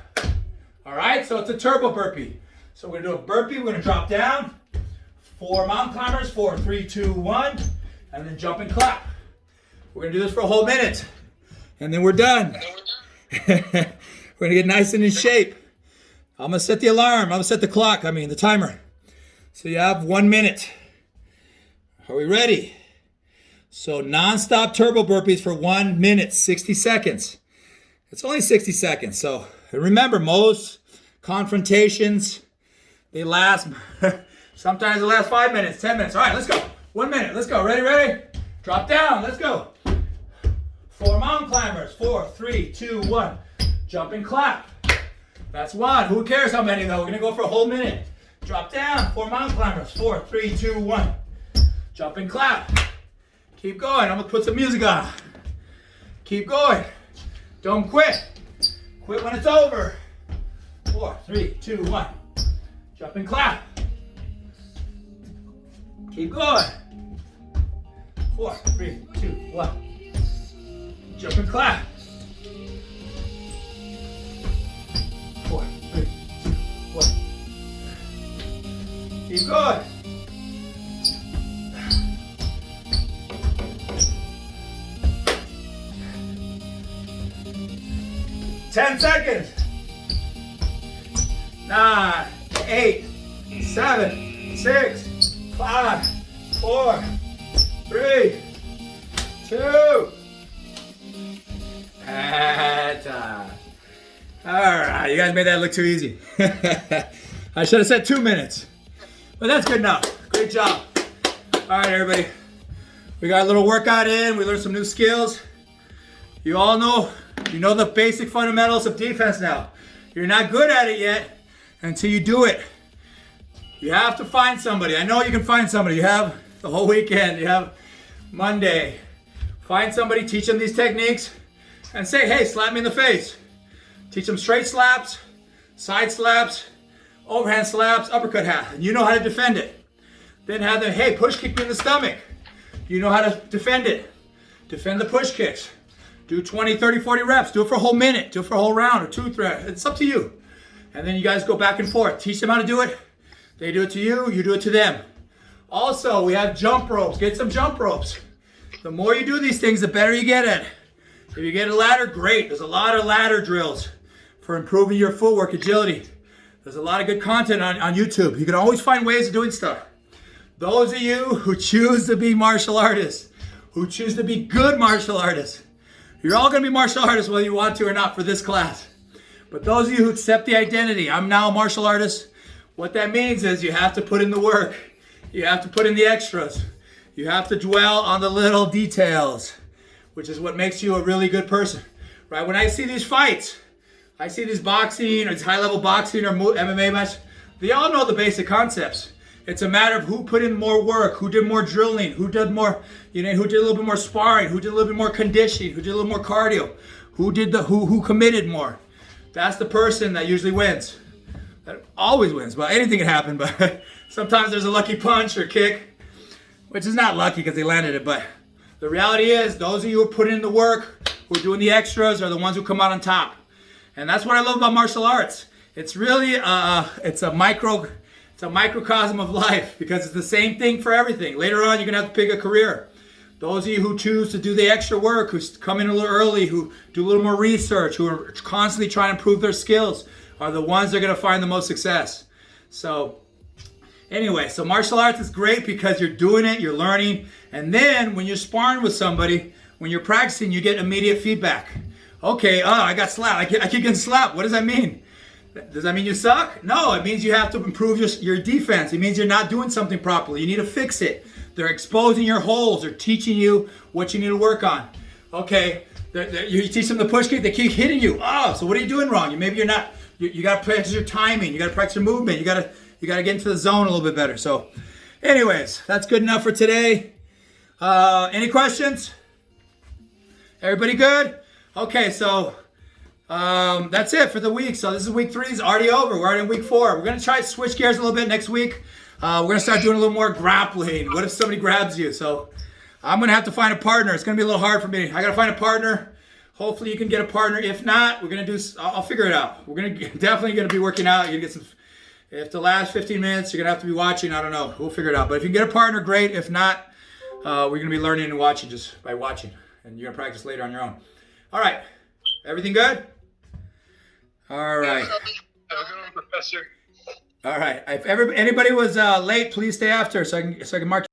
All right, so it's a turbo burpee. So we're gonna do a burpee, we're gonna drop down. 4 mountain climbers, 4, 3, 2, 1. And then jump and clap. We're gonna do this for a whole minute. And then we're done. We're gonna get nice and in shape. I'm gonna set the alarm. I'm gonna set the clock, the timer. So you have 1 minute. Are we ready? So non-stop turbo burpees for 1 minute, 60 seconds. It's only 60 seconds. So remember, most confrontations, they last, sometimes they last 5 minutes, 10 minutes. All right, let's go. 1 minute, let's go. Ready? Drop down, let's go. 4 mountain climbers, 4, 3, 2, 1. Jump and clap. That's 1. Who cares how many though? We're gonna go for a whole minute. Drop down, 4 mountain climbers, 4, 3, 2, 1. Jump and clap. Keep going, I'm gonna put some music on. Keep going. Don't quit. Quit when it's over. 4, 3, 2, 1. Jump and clap. Keep going. 4, 3, 2, 1. Jump and clap. 4, 3, 2, 1. Keep going. Ten seconds. 9, 8, 7, 6, 5, 4, 3, 2. And time. All right, you guys made that look too easy. I should have said 2 minutes, but that's good enough. Great job. All right, everybody. We got a little workout in. We learned some new skills. You all know, you know the basic fundamentals of defense now. You're not good at it yet until you do it. You have to find somebody. I know you can find somebody. You have the whole weekend. You have Monday. Find somebody, teach them these techniques, and say, hey, slap me in the face. Teach them straight slaps, side slaps, overhand slaps, uppercut half. And you know how to defend it. Then have them, hey, push kick me in the stomach. You know how to defend it. Defend the push kicks. Do 20, 30, 40 reps. Do it for a whole minute. Do it for a whole round or 2 reps. It's up to you. And then you guys go back and forth. Teach them how to do it. They do it to you. You do it to them. Also, we have jump ropes. Get some jump ropes. The more you do these things, the better you get at it. If you get a ladder, great. There's a lot of ladder drills for improving your footwork agility. There's a lot of good content on YouTube. You can always find ways of doing stuff. Those of you who choose to be martial artists, who choose to be good martial artists, you're all going to be martial artists whether you want to or not for this class. But those of you who accept the identity, I'm now a martial artist, what that means is you have to put in the work. You have to put in the extras. You have to dwell on the little details, which is what makes you a really good person. Right? When I see these fights, I see these boxing or these high-level boxing or MMA matches, they all know the basic concepts. It's a matter of who put in more work, who did more drilling, who did more, who did a little bit more sparring, who did a little bit more conditioning, who did a little more cardio, who committed more. That's the person that usually wins. That always wins. Well, anything can happen, but sometimes there's a lucky punch or kick, which is not lucky because they landed it. But the reality is, those of you who put in the work, who are doing the extras, are the ones who come out on top. And that's what I love about martial arts. It's really it's a microcosm of life because it's the same thing for everything. Later on, you're gonna have to pick a career. Those of you who choose to do the extra work, who come in a little early, who do a little more research, who are constantly trying to improve their skills, are the ones that are gonna find the most success. So anyway, so martial arts is great because you're doing it, you're learning, and then when you're sparring with somebody, when you're practicing, you get immediate feedback. Okay, I got slapped. I keep getting slapped. What does that mean? Does that mean you suck? No, it means you have to improve your defense. It means you're not doing something properly. You need to fix it. They're exposing your holes. They're teaching you what you need to work on. Okay, you teach them the push kick. They keep hitting you. Oh, so what are you doing wrong? Maybe you're not. You got to practice your timing. You got to practice your movement. You got to get into the zone a little bit better. So, anyways, that's good enough for today. Any questions? Everybody good? Okay, so that's it for the week. So this is week 3. It's already over. We're already in week 4. We're going to try to switch gears a little bit next week. We're going to start doing a little more grappling. What if somebody grabs you? So I'm going to have to find a partner. It's going to be a little hard for me. I got to find a partner. Hopefully you can get a partner. If not, we're going to do, I'll figure it out. We're going to definitely going to be working out. You're going to get some, if the last 15 minutes, you're going to have to be watching. I don't know. We'll figure it out. But if you can get a partner, great. If not, we're going to be learning and watching just by watching. And you're going to practice later on your own. All right. Everything good? All right. Have a good one, Professor. All right. If anybody was late, please stay after so I can mark